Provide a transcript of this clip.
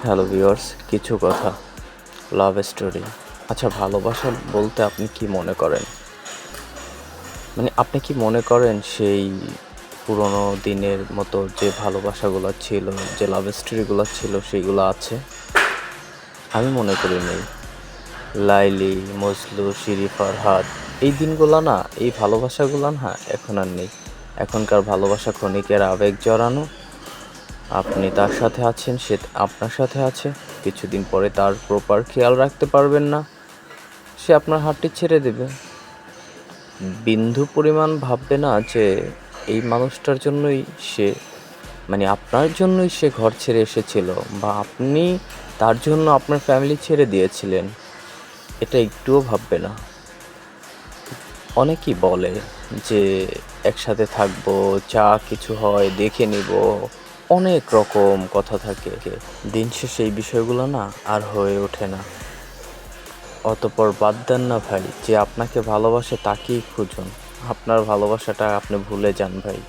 Hello viewers, কিছু কথা love story. আচ্ছা, ভালোবাসা বলতে আপনি কি মনে করেন? মানে আপনি কি মনে করেন সেই পুরোনো দিনের মতো যে ভালোবাসাগুলো ছিল, যে লাভ স্টোরিগুলো ছিল সেগুলো আছে? আমি মনে করি নেই। লাইলি, মজনু, শিরি, ফারহাদ এই দিনগুলো না, এই ভালোবাসাগুলো না এখন আর নেই। এখনকার ভালোবাসা ক্ষণিকের আবেগ জড়ানো। আপনি তার সাথে আছেন, সে আপনার সাথে আছে। কিছুদিন পরে তার প্রপার খেয়াল রাখতে পারবেন না, সে আপনার হাতটি ছেড়ে দেবে। বিন্দু পরিমাণ ভাববে না যে এই মানুষটার জন্যই সে, মানে আপনার জন্যই সে ঘর ছেড়ে এসেছিল, বা আপনি তার জন্য আপনার ফ্যামিলি ছেড়ে দিয়েছিলেন। এটা একটুও ভাববে না। অনেকেই বলে যে একসাথে থাকবো, যা কিছু হয় দেখে নিব, অনেক রকম কথা থাকে। দিন শেষে এই বিষয়গুলো না আর হয়ে ওঠে না। অতঃপর বাদ দেন না ভাই, যে আপনাকে ভালোবাসে তাকেই খুঁজুন। আপনার ভালোবাসাটা আপনি ভুলে যান ভাই।